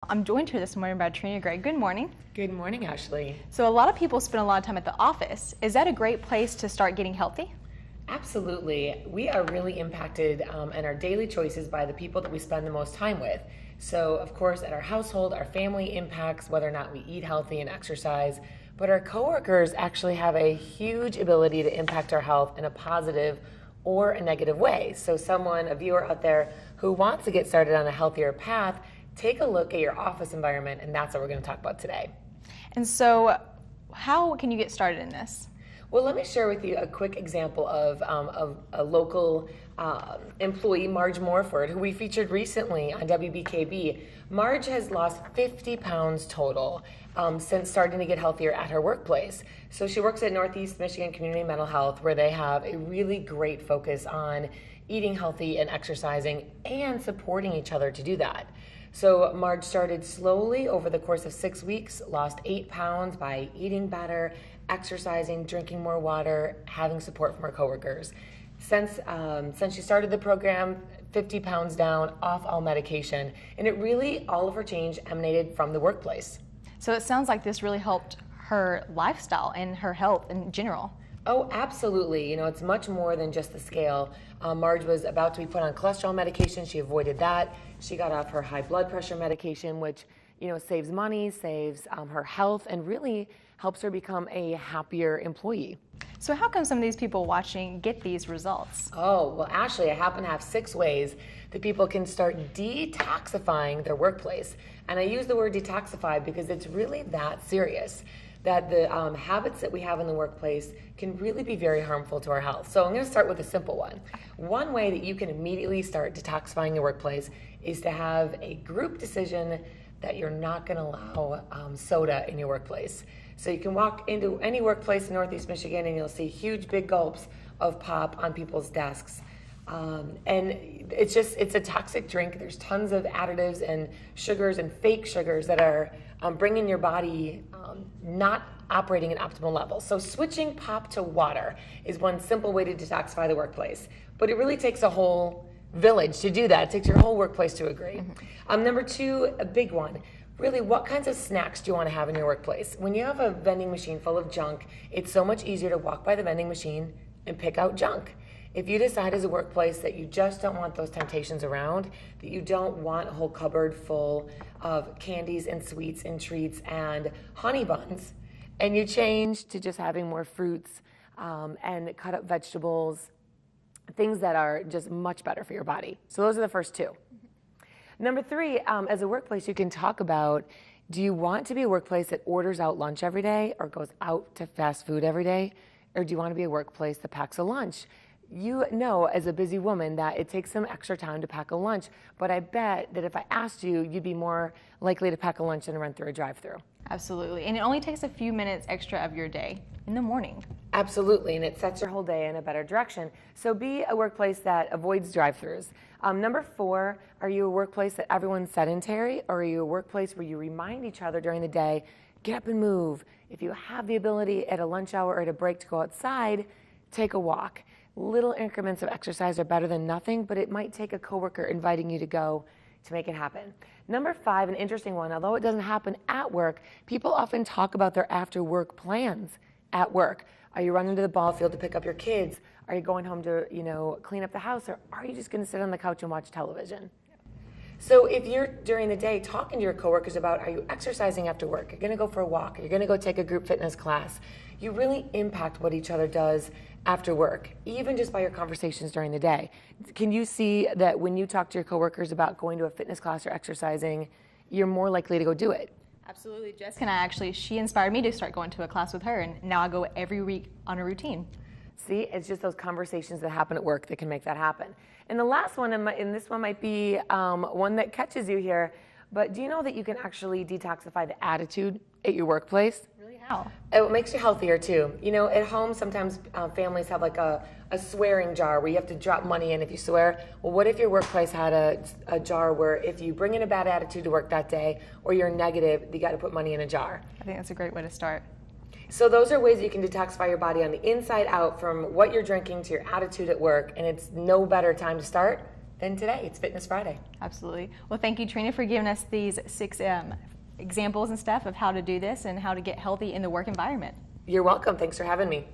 I'm joined here this morning by Trina Gray. Good morning. Good morning, Ashley. So a lot of people spend a lot of time at the office. Is that a great place to start getting healthy? Absolutely. We are really impacted in our daily choices by the people that we spend the most time with. So, of course, at our household, our family impacts whether or not we eat healthy and exercise, but our coworkers actually have a huge ability to impact our health in a positive or a negative way. So a viewer out there who wants to get started on a healthier path, take a look at your office environment, and that's what we're going to talk about today. And so how can you get started in this? Well, let me share with you a quick example of a local employee, Marge Morford, who we featured recently on WBKB. Marge has lost 50 pounds total since starting to get healthier at her workplace. So she works at Northeast Michigan Community Mental Health, where they have a really great focus on eating healthy and exercising and supporting each other to do that. So Marge started slowly over the course of 6 weeks, lost 8 pounds by eating better, exercising, drinking more water, having support from her coworkers. Since she started the program, 50 pounds down, off all medication, and all of her change emanated from the workplace. So it sounds like this really helped her lifestyle and her health in general. Oh, absolutely. It's much more than just the scale. Marge was about to be put on cholesterol medication. She avoided that. She got off her high blood pressure medication, which, saves money, saves her health, and really helps her become a happier employee. So how come some of these people watching get these results? Oh, well, Ashley, I happen to have 6 ways that people can start detoxifying their workplace. And I use the word detoxify because it's really that serious, that the habits that we have in the workplace can really be very harmful to our health. So I'm going to start with a simple one. One way that you can immediately start detoxifying your workplace is to have a group decision that you're not going to allow soda in your workplace. So you can walk into any workplace in Northeast Michigan and you'll see huge big gulps of pop on people's desks. And it's a toxic drink. There's tons of additives and sugars and fake sugars that are bringing your body not operating at optimal levels. So switching pop to water is one simple way to detoxify the workplace. But it really takes a whole village to do that. It takes your whole workplace to agree. Number 2, a big one. Really, what kinds of snacks do you want to have in your workplace? When you have a vending machine full of junk, it's so much easier to walk by the vending machine and pick out junk. If you decide as a workplace that you just don't want those temptations around, that you don't want a whole cupboard full of candies and sweets and treats and honey buns, and you change to just having more fruits and cut up vegetables, things that are just much better for your body. So those are the first 2. Number 3, as a workplace, you can talk about, do you want to be a workplace that orders out lunch every day or goes out to fast food every day? Or do you want to be a workplace that packs a lunch? You know, as a busy woman, that it takes some extra time to pack a lunch, but I bet that if I asked you, you'd be more likely to pack a lunch than run through a drive-thru. Absolutely. And it only takes a few minutes extra of your day in the morning. Absolutely, and it sets your whole day in a better direction. So be a workplace that avoids drive-thrus. Number 4, are you a workplace that everyone's sedentary, or are you a workplace where you remind each other during the day, get up and move? If you have the ability at a lunch hour or at a break to go outside, take a walk. Little increments of exercise are better than nothing, but it might take a coworker inviting you to go to make it happen. Number 5, an interesting one, although it doesn't happen at work, people often talk about their after-work plans at work. Are you running to the ball field to pick up your kids? Are you going home to, clean up the house? Or are you just going to sit on the couch and watch television? So if you're during the day talking to your coworkers about, are you exercising after work? You're going to go for a walk. You're going to go take a group fitness class. You really impact what each other does after work, even just by your conversations during the day. Can you see that when you talk to your coworkers about going to a fitness class or exercising, you're more likely to go do it? Absolutely. Jessica and I she inspired me to start going to a class with her, and now I go every week on a routine. See, it's just those conversations that happen at work that can make that happen. And the last one, and this one might be one that catches you here, but do you know that you can actually detoxify the attitude at your workplace? Really, how? It makes you healthier too. At home sometimes families have like a swearing jar where you have to drop money in if you swear. Well, what if your workplace had a jar where if you bring in a bad attitude to work that day or you're negative, you got to put money in a jar? I think that's a great way to start. So those are ways that you can detoxify your body on the inside out, from what you're drinking to your attitude at work, and it's no better time to start then today. It's Fitness Friday. Absolutely. Well, thank you, Trina, for giving us these 6 examples and stuff of how to do this and how to get healthy in the work environment. You're welcome. Thanks for having me.